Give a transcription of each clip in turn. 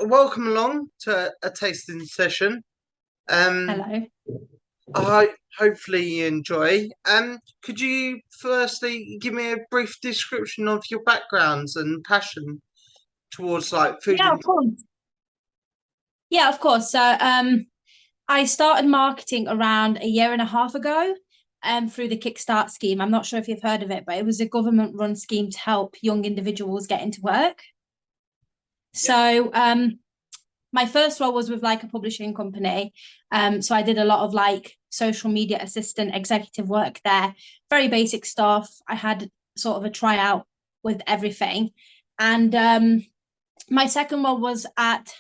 welcome along to a tasting session. Um, Hello. hopefully you enjoy. Could you firstly give me a brief description of your backgrounds and passion towards like food Yeah, and of course. Yeah, of course. I started marketing around a year and a half ago, through the Kickstart scheme. I'm not sure if you've heard of it, but it was a government-run scheme to help young individuals get into work. yeah, So, my first role was with like a publishing company. So I did a lot of like social media assistant, executive work there, very basic stuff. I had sort of a tryout with everything, and my second role was at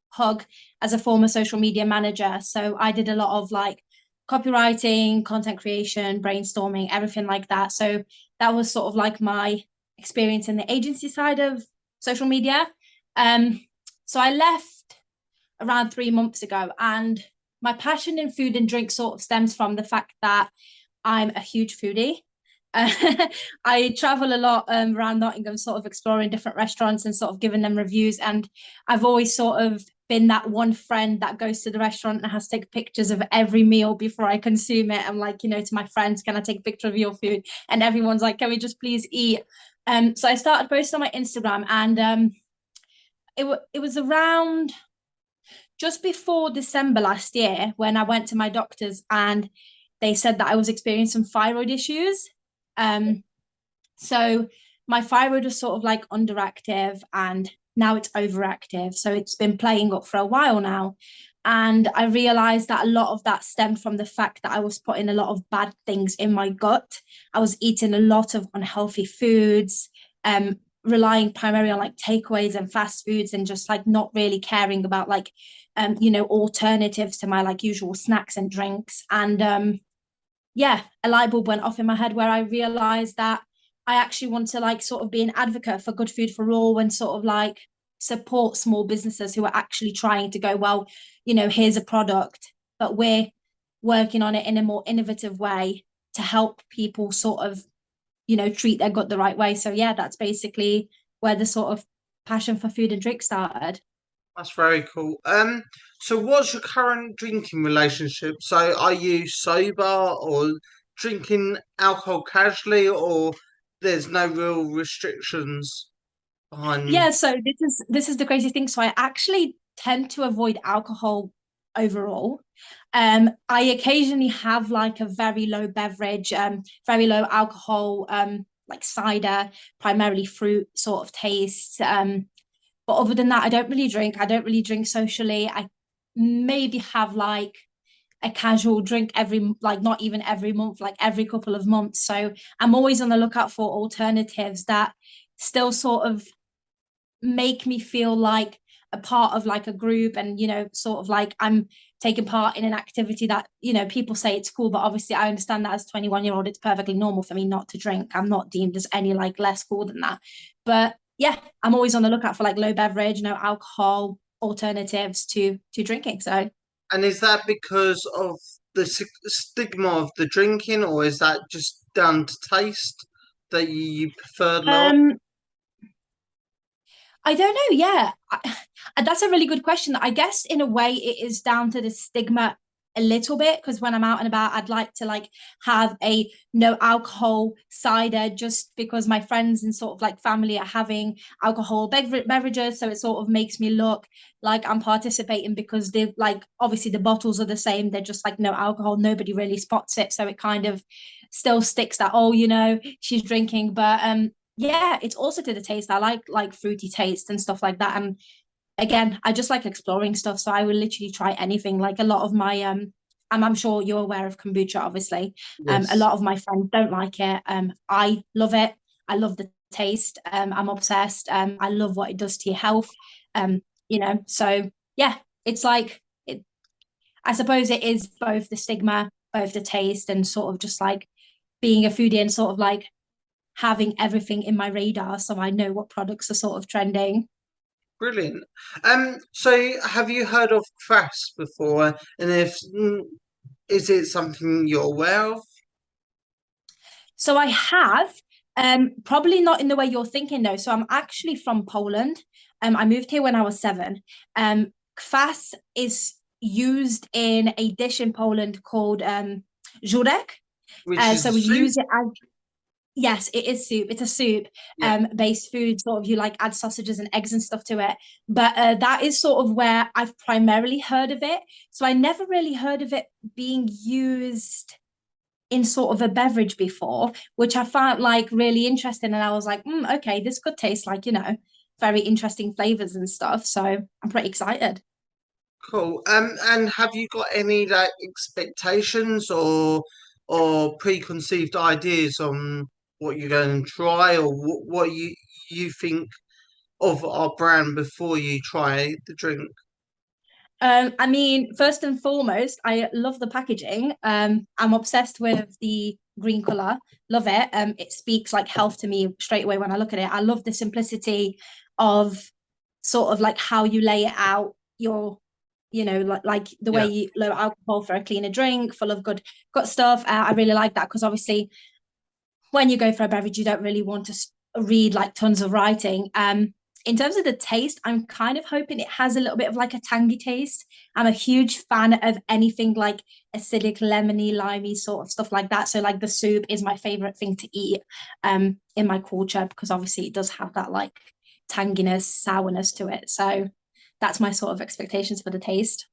Hug as a former social media manager. So I did a lot of like copywriting, content creation, brainstorming, everything like that. So that was sort of like my experience in the agency side of social media. Um, so I left around 3 months ago, and my passion in food and drink sort of stems from the fact that I'm a huge foodie. I travel a lot around Nottingham, sort of exploring different restaurants and sort of giving them reviews. And I've always sort of been that one friend that goes to the restaurant and has to take pictures of every meal before I consume it. I'm like, to my friends, can I take a picture of your food? And everyone's like, can we just please eat? So I started posting on my Instagram, and it was around just before December last year when I went to my doctors, and they said that I was experiencing some thyroid issues. Um, so my thyroid was sort of like underactive, and now it's overactive. So it's been playing up for a while now. And I realized that a lot of that stemmed from the fact that I was putting a lot of bad things in my gut. I was eating a lot of unhealthy foods, relying primarily on like takeaways and fast foods, and just like not really caring about like alternatives to my like usual snacks and drinks. And yeah, a light bulb went off in my head where I realized that I actually want to like sort of be an advocate for good food for all, and sort of like support small businesses who are actually trying to go, well, here's a product, but we're working on it in a more innovative way to help people sort of, treat their gut the right way. So yeah, that's basically where the sort of passion for food and drink started. that's very cool. So what's your current drinking relationship? So are you sober or drinking alcohol casually, or there's no real restrictions behind? Yeah, so this is the crazy thing. So I actually tend to avoid alcohol overall. I occasionally have like a very low beverage, very low alcohol, like cider, primarily fruit sort of taste. But other than that, I don't really drink. I don't really drink socially. I maybe have like a casual drink every, like not even every month, like every couple of months. So I'm always on the lookout for alternatives that still sort of make me feel like a part of like a group, and sort of like I'm taking part in an activity that people say it's cool, but obviously I understand that as 21-year-old it's perfectly normal for me not to drink. I'm not deemed as any like less cool than that. But yeah, I'm always on the lookout for like low beverage, no alcohol alternatives to drinking. So And is that because of the stigma of the drinking, or is that just down to taste that you prefer lower? um I don't know. Yeah, that's a really good question. I guess in a way it is down to the stigma a little bit, because when I'm out and about, I'd like to like have a no alcohol cider just because my friends and sort of like family are having alcohol beverages. So it sort of makes me look like I'm participating, because they like obviously the bottles are the same. They're just like no alcohol. Nobody really spots it. So it kind of still sticks that, oh, she's drinking. But yeah, it's also to the taste. I like fruity taste and stuff like that. And again, I just like exploring stuff. So I will literally try anything. Like a lot of my I'm sure you're aware of kombucha, obviously. A Yes. lot of my friends don't like it. I love it. I love the taste. I'm obsessed. I love what it does to your health. So yeah, it's like it, I suppose it is both the stigma, both the taste, and sort of just like being a foodie and sort of like having everything in my radar so I know what products are sort of trending. Brilliant. So have you heard of Kvas before? And if is it something you're aware of? So I have, probably not in the way you're thinking though. So I'm actually from Poland. I moved here when I was 7. Kwas is used in a dish in Poland called żurek. Which is So we soup? use it as, yes, it is soup. It's a soup based food, sort of, you like add sausages and eggs and stuff to it. But that is sort of where I've primarily heard of it. So I never really heard of it being used in sort of a beverage before, which I found like really interesting. And I was like, okay, this could taste like, very interesting flavors and stuff. So I'm pretty excited. Cool. And have you got any like expectations or preconceived ideas on what you're going to try, or what you think of our brand before you try the drink? I mean, first and foremost, I love the packaging. I'm obsessed with the green color. Love it. It speaks like health to me straight away when I look at it. I love the simplicity of sort of like how you lay it out. Your, like the way Yeah. you low alcohol for a cleaner drink, full of good stuff. I really like that because obviously when you go for a beverage, you don't really want to read like tons of writing. In terms of the taste, I'm kind of hoping it has a little bit of like a tangy taste. I'm a huge fan of anything like acidic, lemony, limey sort of stuff like that. So like the soup is my favorite thing to eat in my culture because obviously it does have that like tanginess, sourness to it. So that's my sort of expectations for the taste.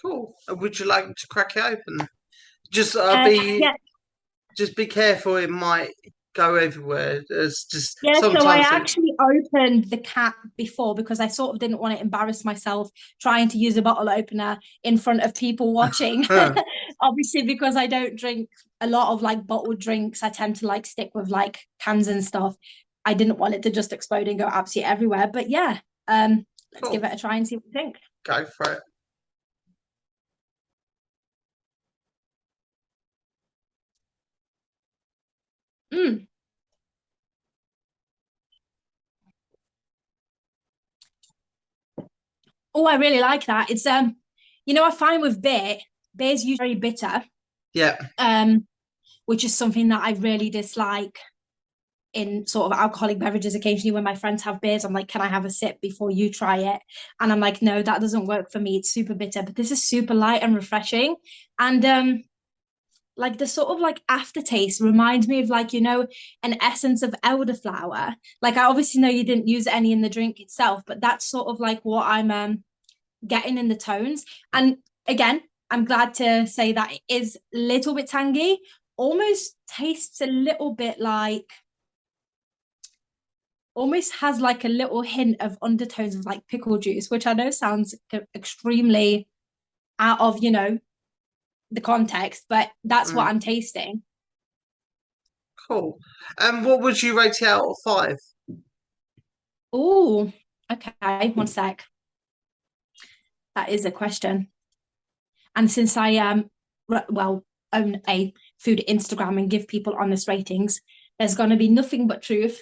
Cool. Would you like to crack it open? Just Yeah, just be careful. It might go everywhere. It's just yeah, so I sometimes it. actually opened the cap before because I sort of didn't want to embarrass myself trying to use a bottle opener in front of people watching. Obviously, because I don't drink a lot of like bottled drinks, I tend to like stick with like cans and stuff. I didn't want it to just explode and go absolutely everywhere. But yeah, let's give Cool. it a try and see what we think. Go for it. Mm. Oh, I really like that. It's I find with beer's usually very bitter, Yeah. um, which is something that I really dislike in sort of alcoholic beverages. Occasionally when my friends have beers, I'm like, can I have a sip before you try it? And I'm like, no, that doesn't work for me. It's super bitter, but this is super light and refreshing. And like the sort of like aftertaste reminds me of like, an essence of elderflower. Like I obviously know you didn't use any in the drink itself, but that's sort of like what I'm getting in the tones. And again, I'm glad to say that it is a little bit tangy, almost tastes a little bit like, almost has like a little hint of undertones of like pickle juice, which I know sounds extremely out of, the context, but that's what Mm, I'm tasting. cool. And what would you rate it out of 5? Oh, okay, one sec. That is a question. And since I well own a food Instagram and give people honest ratings, there's going to be nothing but truth.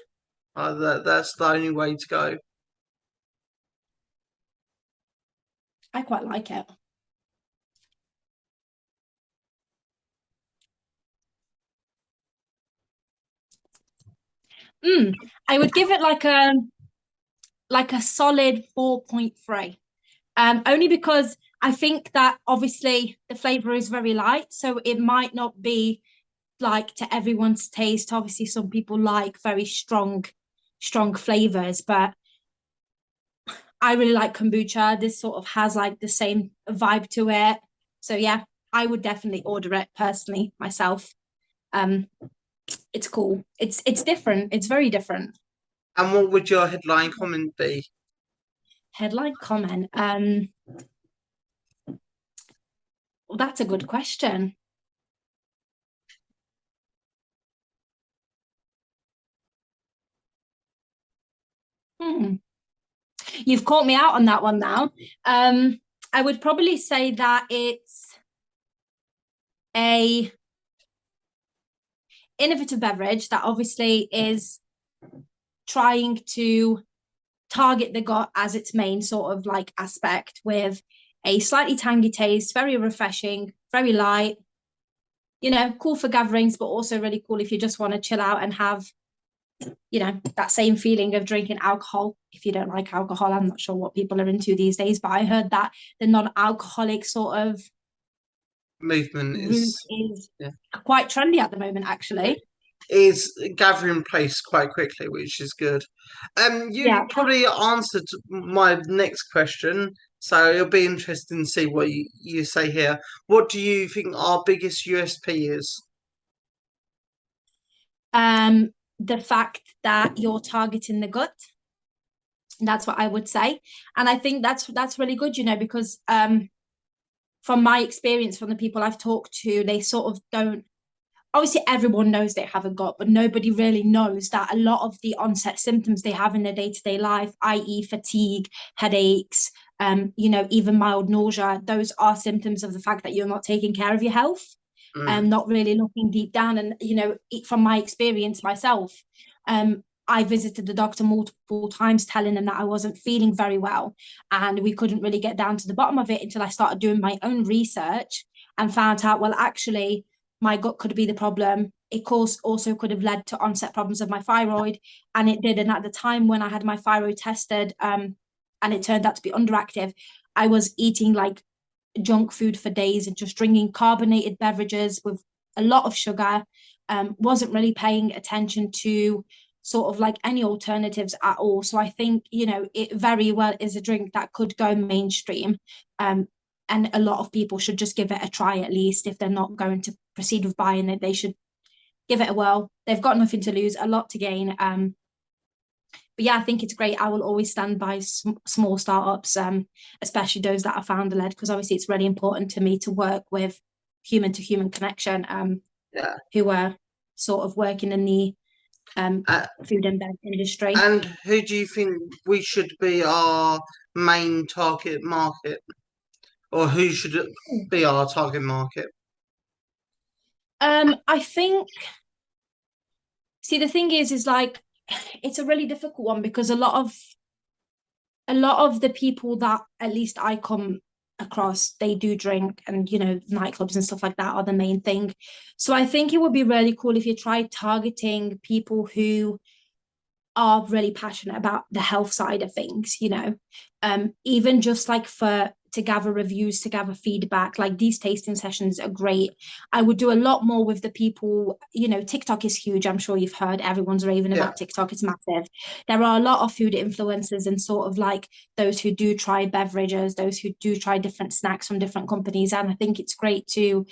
That's the only way to go. I quite like it. I would give it like a solid 4.3. Only because I think that obviously the flavor is very light, so it might not be like to everyone's taste. Obviously, some people like very strong flavors, but I really like kombucha. This sort of has like the same vibe to it. So yeah, I would definitely order it personally myself. Um, it's cool. It's different. It's very different. And what would your headline comment be? Headline comment. Well, that's a good question. Hmm. You've caught me out on that one now. I would probably say that it's a innovative beverage that obviously is trying to target the gut as its main sort of like aspect with a slightly tangy taste, very refreshing, very light, cool for gatherings, but also really cool if you just want to chill out and have that same feeling of drinking alcohol. If you don't like alcohol, I'm not sure what people are into these days, but I heard that the non-alcoholic sort of movement route is quite trendy at the moment, actually. Is gathering pace quite quickly, which is good. You probably answered my next question, so it'll be interesting to see what you say here. What do you think our biggest USP is? The fact that you're targeting the gut. That's what I would say. And I think that's really good, because from my experience, from the people I've talked to, they sort of don't, obviously everyone knows they have a gut, but nobody really knows that a lot of the onset symptoms they have in their day-to-day life, i.e. fatigue, headaches, even mild nausea, those are symptoms of the fact that you're not taking care of your health and not really looking deep down. And, from my experience myself, I visited the doctor multiple times telling them that I wasn't feeling very well, and we couldn't really get down to the bottom of it until I started doing my own research and found out, well, actually, my gut could be the problem. It also could have led to onset problems of my thyroid, and it did. And at the time when I had my thyroid tested, and it turned out to be underactive, I was eating like junk food for days and just drinking carbonated beverages with a lot of sugar. Wasn't really paying attention to sort of like any alternatives at all. So I think, it very well is a drink that could go mainstream. And a lot of people should just give it a try, at least. If they're not going to proceed with buying it, they should give it a whirl. They've got nothing to lose, a lot to gain. But yeah, I think it's great. I will always stand by small startups, especially those that are founder led, because obviously it's really important to me to work with human to human connection, who are sort of working in the food and beverage industry. And who do you think we should be our main target market? Or who should be our target market? I think, the thing is like, it's a really difficult one, because a lot of the people that at least I come across, they do drink, and nightclubs and stuff like that are the main thing. So I think it would be really cool if you tried targeting people who are really passionate about the health side of things, even just like to gather reviews, to gather feedback. Like, these tasting sessions are great. I would do a lot more with the people, TikTok is huge. I'm sure you've heard everyone's raving about TikTok. It's massive. There are a lot of food influencers and sort of like those who do try beverages, those who do try different snacks from different companies. And I think it's great to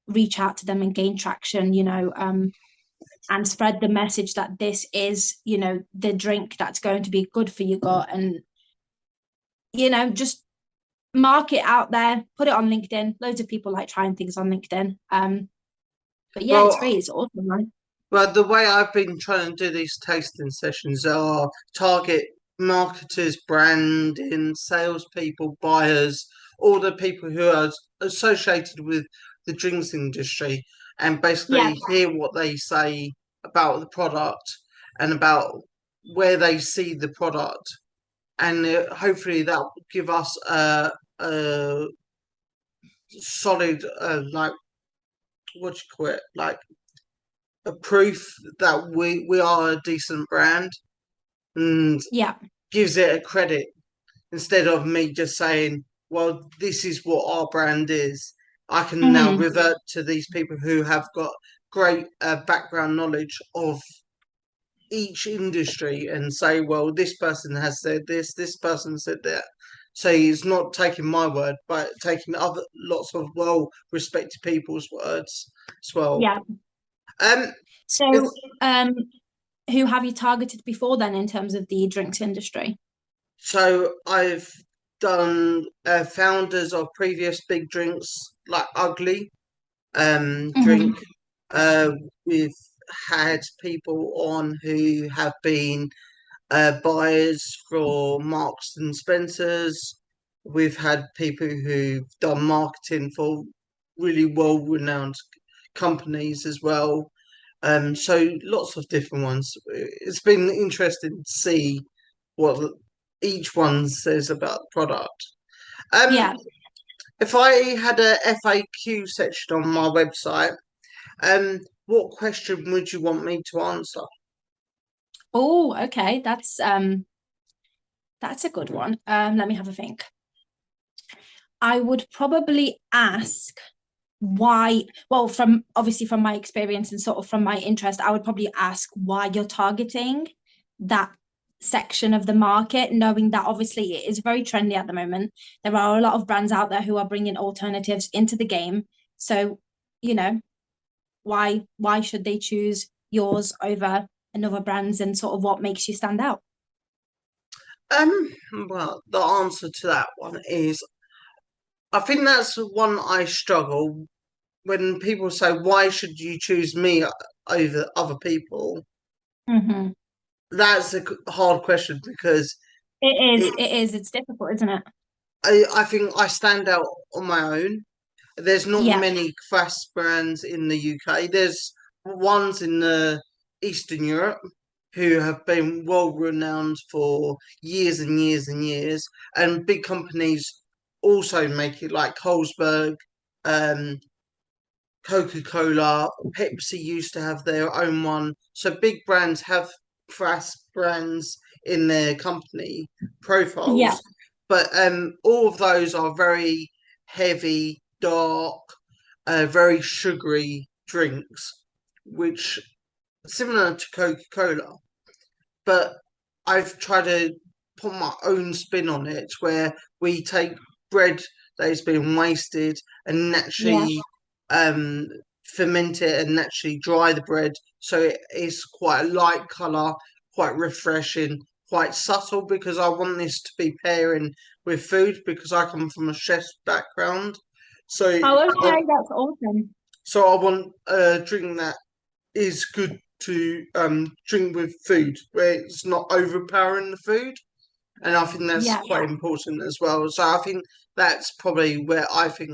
reach out to them and gain traction, and spread the message that this is, the drink that's going to be good for your gut. And, just market out there, put it on LinkedIn. Loads of people like trying things on LinkedIn. But yeah, it's great. It's awesome, man. Well, the way I've been trying to do these tasting sessions are target marketers, branding, salespeople, buyers, all the people who are associated with the drinks industry, and basically hear what they say about the product and about where they see the product, and hopefully that will give us a solid, like, what do you call it, like a proof that we are a decent brand, and gives it a credit, instead of me just saying, well, this is what our brand is. I can now revert to these people who have got great background knowledge of each industry and say, well, this person has said this person said that. So he's not taking my word, but taking other lots of well-respected people's words as well. Yeah. So, who have you targeted before then in terms of the drinks industry? So I've done founders of previous big drinks, like Ugly drink. We've had people on who have been buyers for Marks and Spencers. We've had people who've done marketing for really well-renowned companies as well. So lots of different ones. It's been interesting to see what each one says about the product. If I had a FAQ section on my website, what question would you want me to answer? Oh, okay. That's a good one. Let me have a think. I would probably ask why, well, from obviously from my experience and sort of from my interest, I would probably ask why you're targeting that section of the market, knowing that obviously it is very trendy at the moment. There are a lot of brands out there who are bringing alternatives into the game. So, you know, why should they choose yours over another brand's, and sort of what makes you stand out? Um, well, the answer to that one is I think that's the one I struggle when people say, "Why should you choose me over other people?" Mm-hmm. That's a hard question because It is, it, it is. It's difficult, isn't it? I think I stand out on my own. There's not Yeah, many Kvas brands in the UK. There's ones in the Eastern Europe who have been well renowned for years and years and years, and big companies also make it like Carlsberg, um, Coca-Cola, Pepsi used to have their own one. So big brands have Kvas brands in their company yeah, profiles, but all of those are very heavy, dark, very sugary drinks, which similar to Coca-Cola. But I've tried to put my own spin on it, where we take bread that has been wasted and yeah, naturally um, ferment it and naturally dry the bread, so it is quite a light colour, quite refreshing, quite subtle, because I want this to be pairing with food because I come from a chef's background. So oh, I, okay, that's awesome. so I want a drink that is good to drink with food, where it's not overpowering the food, and I think that's Yeah, quite important as well. So I think that's probably where I think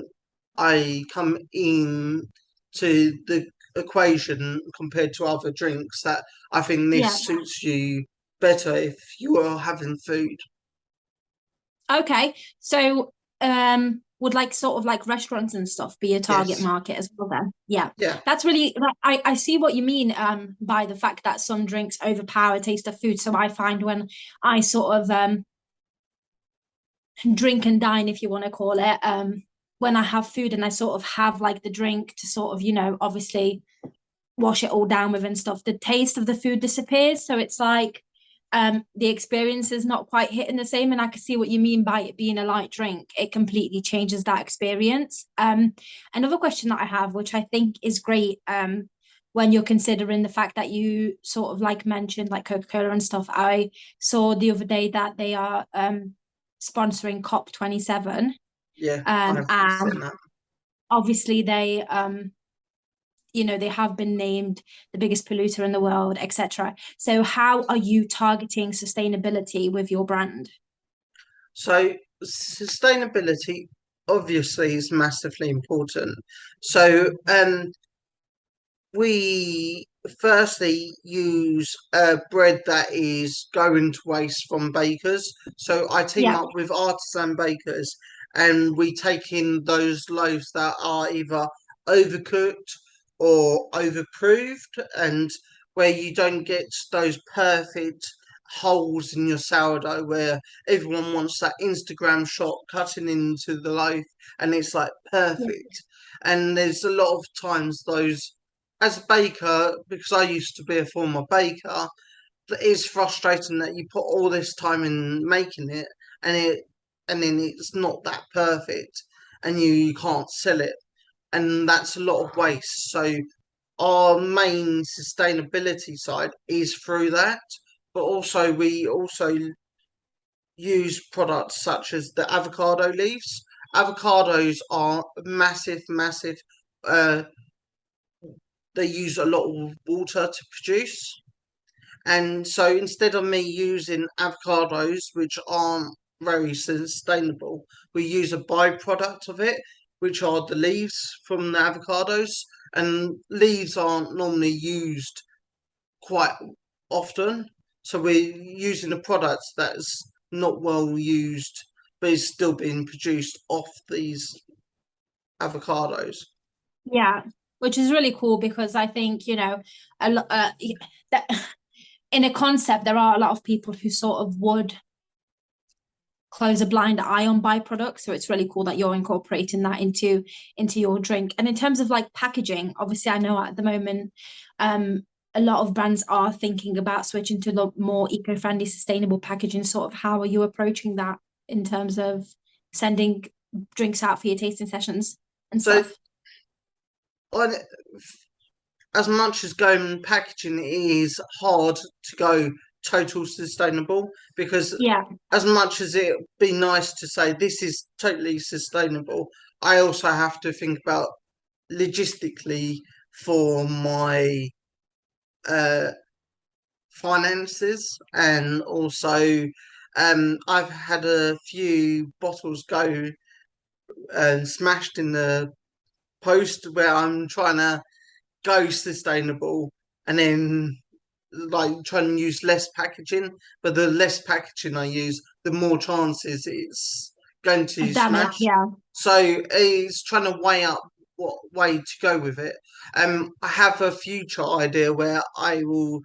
I come in to the equation compared to other drinks. That I think yeah. this suits you better if you are having food. Okay. So, would like sort of like restaurants and stuff be a target Yes, market as well then? Yeah. yeah, That's really I see what you mean by the fact that some drinks overpower taste of food. So I find when I sort of drink and dine, if you want to call it, when I have food and I sort of have like the drink to sort of, obviously wash it all down with and stuff, the taste of the food disappears. So it's like the experience is not quite hitting the same. And I can see what you mean by it being a light drink. It completely changes that experience. Another question that I have, which I think is great, when you're considering the fact that you sort of like mentioned like Coca-Cola and stuff, I saw the other day that they are sponsoring COP27. yeah. I've And seen that. obviously they have been named the biggest polluter in the world, etc. So how are you targeting sustainability with your brand? So sustainability obviously is massively important. So we firstly use bread that is going to waste from bakers. So I team Yeah, up with artisan bakers, and we take in those loaves that are either overcooked or overproved, and where you don't get those perfect holes in your sourdough where everyone wants that Instagram shot cutting into the loaf and it's like yeah, perfect. And there's a lot of times those, as a baker, because I used to be a former baker, it's frustrating that you put all this time in making it, and then it's not that perfect, and you can't sell it, and that's a lot of waste. So our main sustainability side is through that, but also we also use products such as the avocado leaves. Avocados are massive, massive. Uh, they use a lot of water to produce. And so instead of me using avocados, which aren't very sustainable, we use a byproduct of it, which are the leaves from the avocados. And leaves aren't normally used quite often. So we're using a product that's not well used, but is still being produced off these avocados. yeah, which is really cool because I think, a lot that in a concept, there are a lot of people who sort of would close a blind eye on byproducts. So it's really cool that you're incorporating that into your drink. And in terms of like packaging, obviously I know at the moment a lot of brands are thinking about switching to the more eco-friendly, sustainable packaging. Sort of how are you approaching that in terms of sending drinks out for your tasting sessions and So, stuff? on as much as going packaging is hard to go total sustainable, because Yeah, as much as it would be nice to say this is totally sustainable, I also have to think about logistically for my uh, finances, and also I've had a few bottles go and smashed in the post where I'm trying to go sustainable, and then like trying to use less packaging, but the less packaging I use, the more chances it's going to damage. smash. Yeah. So it's trying to weigh up what way to go with it. I have a future idea where I will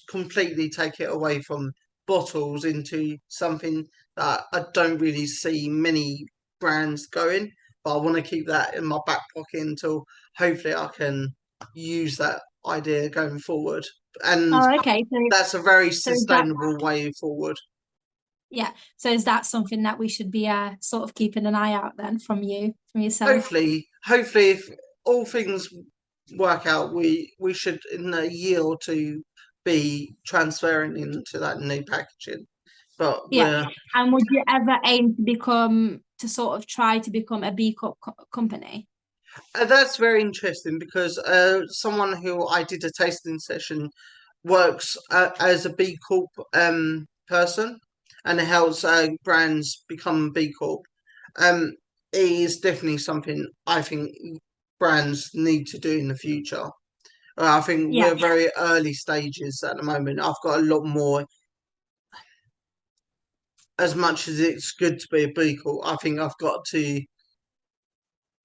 completely take it away from bottles into something that I don't really see many brands going, but I want to keep that in my back pocket until hopefully I can use that idea going forward. And Oh, okay. that's a very So is that sustainable way forward. yeah? So is that something that we should be sort of keeping an eye out then from yourself? Hopefully, if all things work out, we should in a year or two be transferring into that new packaging. But Yeah. we're And would you ever aim to sort of try to become a B Corp company? that's very interesting, because someone who I did a tasting session works as a B Corp person, and helps brands become B Corp. Um, it is definitely something I think brands need to do in the future. I think Yeah. we're very early stages at the moment. I've got a lot more. As much as it's good to be a B Corp, I think I've got to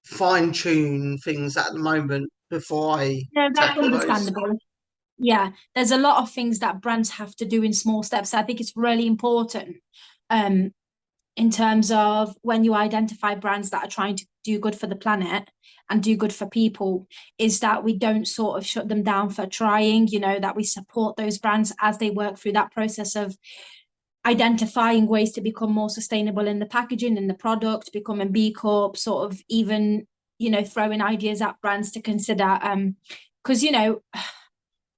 fine tune things at the moment before I No, that's tackle those. understandable. Yeah, there's a lot of things that brands have to do in small steps. I think it's really important um, in terms of when you identify brands that are trying to do good for the planet and do good for people, is that we don't sort of shut them down for trying, that we support those brands as they work through that process of identifying ways to become more sustainable in the packaging, in the product, becoming B Corp, sort of even, throwing ideas at brands to consider. Because,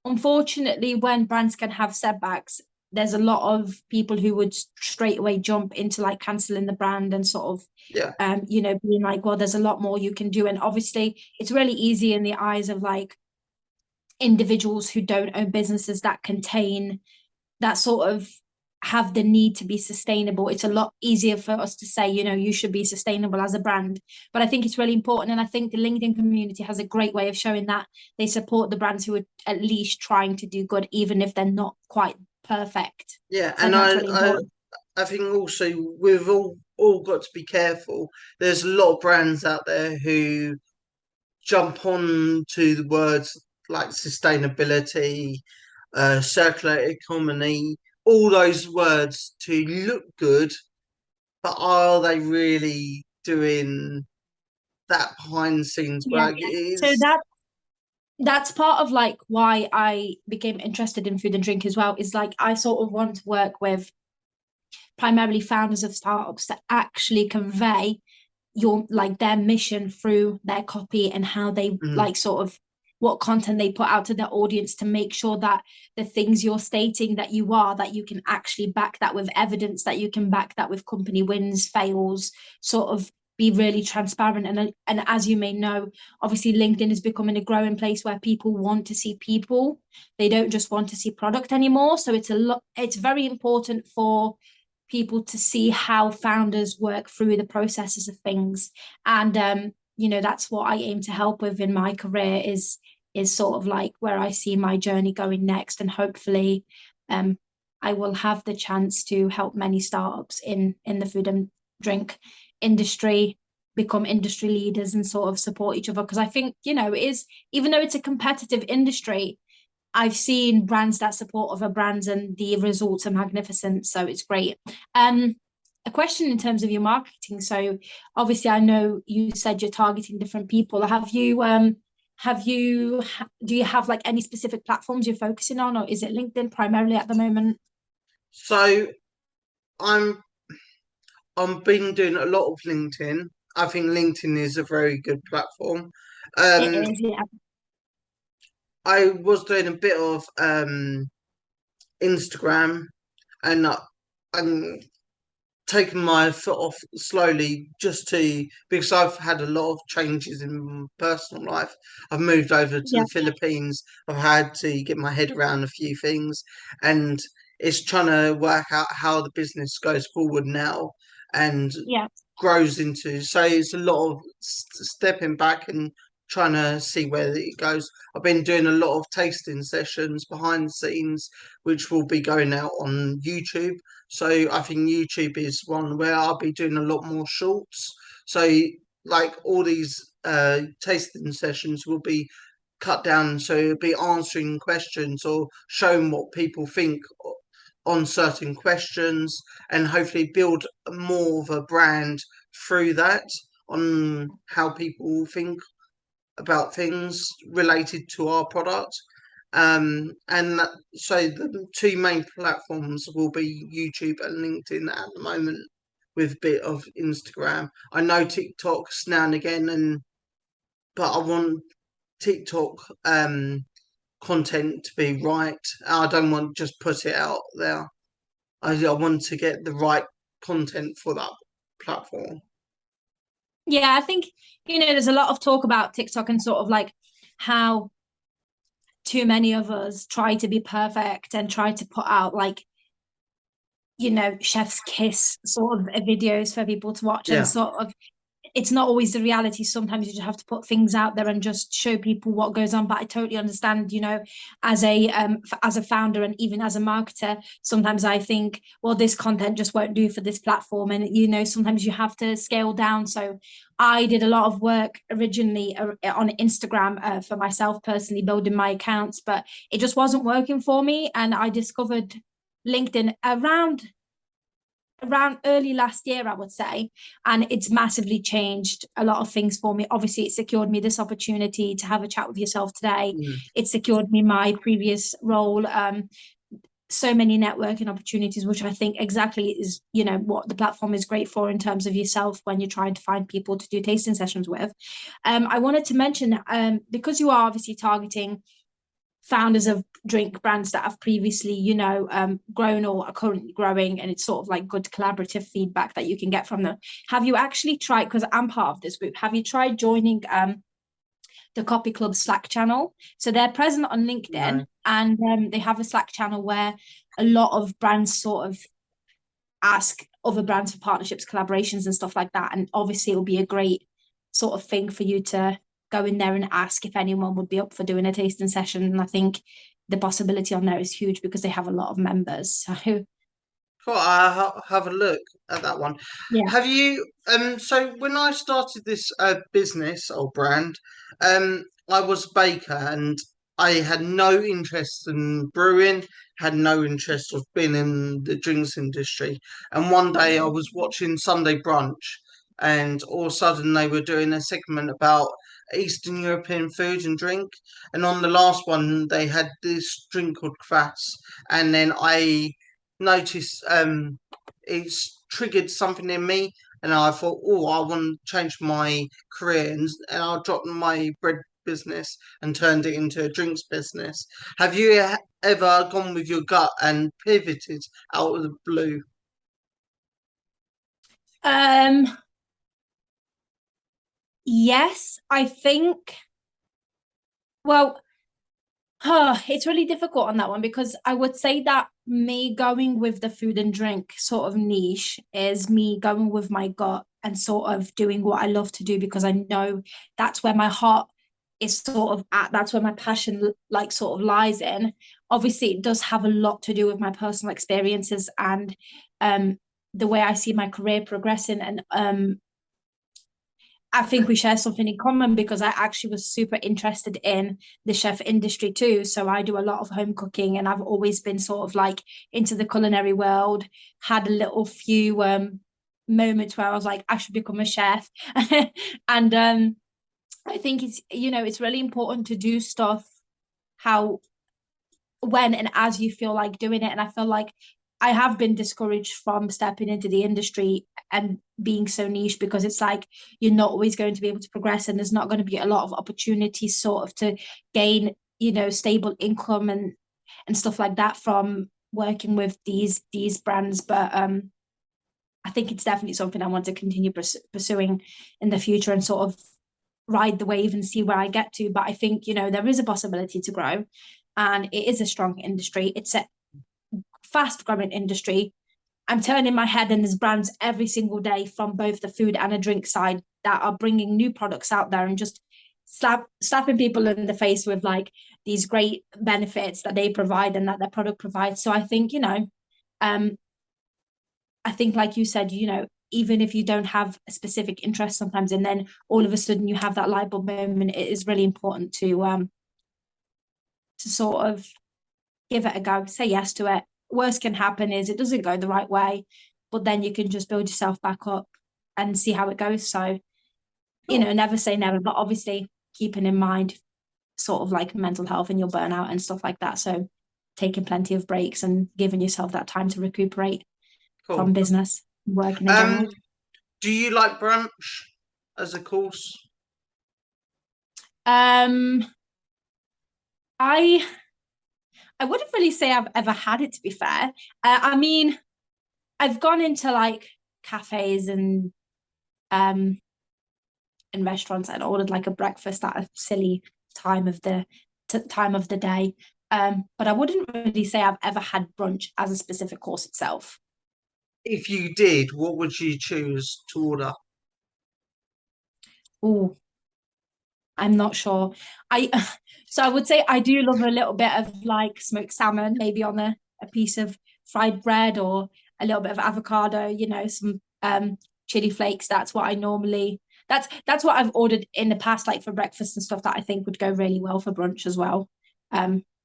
unfortunately, when brands can have setbacks, there's a lot of people who would straight away jump into like canceling the brand and sort of Yeah, being like, well, there's a lot more you can do. And obviously it's really easy in the eyes of like individuals who don't own businesses that contain that sort of have the need to be sustainable. It's a lot easier for us to say, you should be sustainable as a brand. But I think it's really important. And I think the LinkedIn community has a great way of showing that they support the brands who are at least trying to do good, even if they're not quite perfect. yeah, So I and think that's really important. I think also we've all got to be careful. There's a lot of brands out there who jump on to the words like sustainability, circular economy, all those words to look good, but are they really doing that behind the scenes Yeah. work? It So is, that's part of like why I became interested in food and drink as well, is like I sort of want to work with primarily founders of startups that actually convey your like their mission through their copy and how they mm, like sort of what content they put out to their audience, to make sure that the things you're stating that you are, that you can actually back that with evidence, that you can back that with company wins, fails, sort of be really transparent. And as you may know, obviously LinkedIn is becoming a growing place where people want to see people. They don't just want to see product anymore. So it's very important for people to see how founders work through the processes of things. And that's what I aim to help with in my career, is sort of like where I see my journey going next. And hopefully I will have the chance to help many startups in the food and drink industry become industry leaders and sort of support each other. Because I think, it is, even though it's a competitive industry, I've seen brands that support other brands and the results are magnificent. So it's great. A question in terms of your marketing. So obviously I know you said you're targeting different people. Do you have like any specific platforms you're focusing on, or is it LinkedIn primarily at the moment? So I'm I've been doing a lot of LinkedIn. I think LinkedIn is a very good platform. It Um, is, yeah. I was doing a bit of Instagram, and I'm taken my foot off slowly just to because I've had a lot of changes in my personal life. I've moved over to Yeah, the Philippines. I've had to get my head around a few things, and it's trying to work out how the business goes forward now and yeah, grows into. So it's a lot of stepping back and trying to see where it goes. I've been doing a lot of tasting sessions behind the scenes, which will be going out on YouTube. So I think YouTube is one where I'll be doing a lot more shorts. So like all these tasting sessions will be cut down, so it'll be answering questions or showing what people think on certain questions, and hopefully build more of a brand through that on how people think about things related to our product. So the two main platforms will be YouTube and LinkedIn at the moment, with a bit of Instagram. I know TikTok's now and again, but I want TikTok content to be right. I don't want to just put it out there. I want to get the right content for that platform. yeah. I think, there's a lot of talk about TikTok and sort of like how too many of us try to be perfect and try to put out like, chef's kiss sort of videos for people to watch, and Yeah, sort of it's not always the reality. Sometimes you just have to put things out there and just show people what goes on. But I totally understand, as a founder and even as a marketer, sometimes I think, well, this content just won't do for this platform, and sometimes you have to scale down. So I did a lot of work originally on Instagram for myself personally, building my accounts, but it just wasn't working for me, and I discovered LinkedIn around early last year, I would say, and it's massively changed a lot of things for me. Obviously, it secured me this opportunity to have a chat with yourself today. mm. It secured me my previous role. So many networking opportunities, which I think exactly is, what the platform is great for in terms of yourself when you're trying to find people to do tasting sessions with. I wanted to mention, because you are obviously targeting founders of drink brands that have previously, grown or are currently growing, and it's sort of like good collaborative feedback that you can get from them. Have you actually tried, because I'm part of this group, have you tried joining the Copy Club Slack channel? So they're present on LinkedIn, No. and they have a Slack channel where a lot of brands sort of ask other brands for partnerships, collaborations, and stuff like that. And obviously, it'll be a great sort of thing for you to go in there and ask if anyone would be up for doing a tasting session. And I think the possibility on there is huge because they have a lot of members. So Cool. I'll have a look at that one. yeah, Have you? So when I started this business or brand, I was a baker and I had no interest in brewing, had no interest of being in the drinks industry. And one day I was watching Sunday Brunch, and all of a sudden they were doing a segment about Eastern European food and drink. And on the last one, they had this drink called Kvas, and then I noticed it's triggered something in me, and I thought, oh, I want to change my career, and I dropped my bread business and turned it into a drinks business. Have you ever gone with your gut and pivoted out of the blue? um, yes, I think. Well, it's really difficult on that one because I would say that me going with the food and drink sort of niche is me going with my gut and sort of doing what I love to do because I know that's where my heart is sort of at. That's where my passion like sort of lies in. Obviously, it does have a lot to do with my personal experiences and um the way I see my career progressing and I think we share something in common because I actually was super interested in the chef industry too. So I do a lot of home cooking, and I've always been sort of like into the culinary world, had a little few moments where I was like, I should become a chef. And I think it's, it's really important to do stuff how, when and as you feel like doing it. And I feel like I have been discouraged from stepping into the industry and being so niche, because it's like you're not always going to be able to progress, and there's not going to be a lot of opportunities sort of to gain, stable income and stuff like that from working with these brands. But I think it's definitely something I want to continue pursuing in the future and sort of ride the wave and see where I get to. But I think, there is a possibility to grow, and it is a strong industry. It's a fast growing industry. I'm turning my head, and there's brands every single day from both the food and a drink side that are bringing new products out there and just slapping people in the face with like these great benefits that they provide and that their product provides. So I think, I think like you said, even if you don't have a specific interest sometimes, and then all of a sudden you have that light bulb moment, it is really important to sort of give it a go, say yes to it. Worst can happen is it doesn't go the right way, but then you can just build yourself back up and see how it goes. So, never say never, but obviously keeping in mind sort of like mental health and your burnout and stuff like that. So taking plenty of breaks and giving yourself that time to recuperate from business, working in general. Do you like brunch as a course? I wouldn't really say I've ever had it, to be fair. I mean, I've gone into like cafes and restaurants and ordered like a breakfast at a silly time of the day. But I wouldn't really say I've ever had brunch as a specific course itself. If you did, what would you choose to order? Oh, I'm not sure. So I would say I do love a little bit of like smoked salmon, maybe on a piece of fried bread, or a little bit of avocado, some chili flakes. That's what I normally that's what I've ordered in the past, like for breakfast and stuff, that I think would go really well for brunch as well.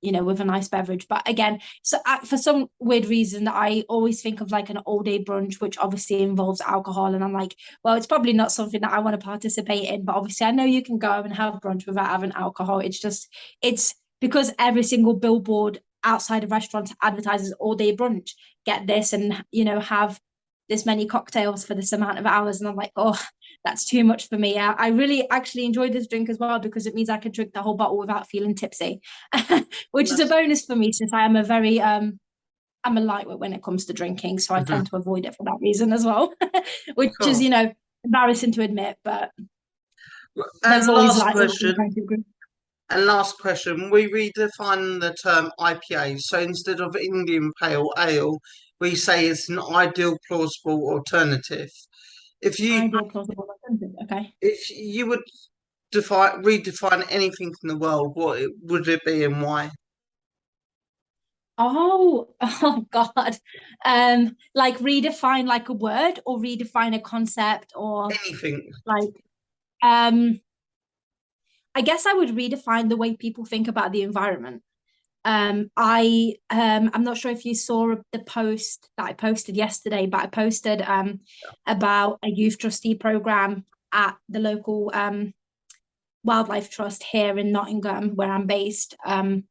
With a nice beverage. But again, so for some weird reason, I always think of like an all day brunch, which obviously involves alcohol. And I'm like, well, it's probably not something that I want to participate in. But obviously, I know you can go and have brunch without having alcohol. It's because every single billboard outside of restaurants advertises all day brunch. Get this, and have this many cocktails for this amount of hours. And I'm like, oh, that's too much for me. I really actually enjoy this drink as well, because it means I can drink the whole bottle without feeling tipsy, which is a bonus for me, since I am I'm a lightweight when it comes to drinking. So I tend to avoid it for that reason as well, which is, embarrassing to admit, but there's always last like question. And last question, we redefine the term IPA. So instead of Indian Pale Ale, we say it's an ideal plausible alternative. Ideal plausible alternative. Okay. If you would redefine anything in the world, what would it be and why? Oh God. Like redefine like a word, or redefine a concept, or Anything. like I guess I would redefine the way people think about the environment. I'm not sure if you saw the post that I posted yesterday, but I posted about a youth trustee program at the local wildlife trust here in Nottingham, where I'm based. And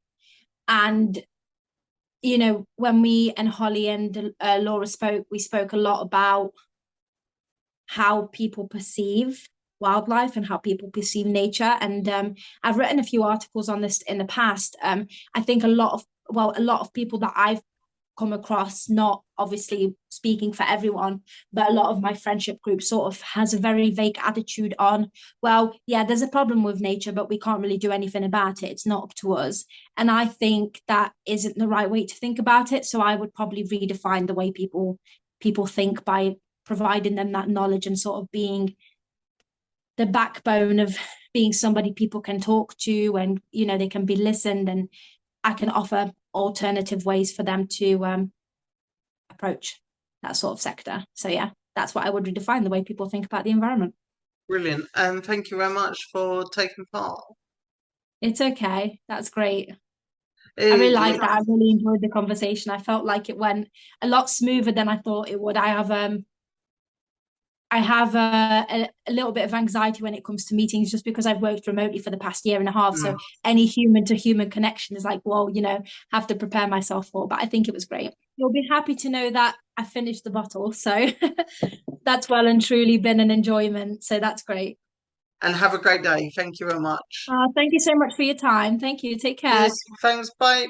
when me and Holly and Laura spoke, we spoke a lot about how people perceive wildlife and how people perceive nature. And I've written a few articles on this in the past. I think a lot of people that I've come across, not obviously speaking for everyone, but a lot of my friendship group sort of has a very vague attitude on, well, yeah, there's a problem with nature, but we can't really do anything about it. It's not up to us. And I think that isn't the right way to think about it. So I would probably redefine the way people think by providing them that knowledge and sort of being the backbone of being somebody people can talk to, and they can be listened, and I can offer alternative ways for them to approach that sort of sector. So yeah, that's what I would redefine, the way people think about the environment. Brilliant. And thank you very much for taking part. It's okay. That's great. I really It, like that. I really enjoyed the conversation. I felt like it went a lot smoother than I thought it would. I have a little bit of anxiety when it comes to meetings just because I've worked remotely for the past year and a half. So any human to human connection is like, well, have to prepare myself for. But I think it was great. You'll be happy to know that I finished the bottle. So that's well and truly been an enjoyment. So that's great. and have a great day. Thank you very much. Thank you so much for your time. Thank you. Take care. Cheers. Thanks. Bye.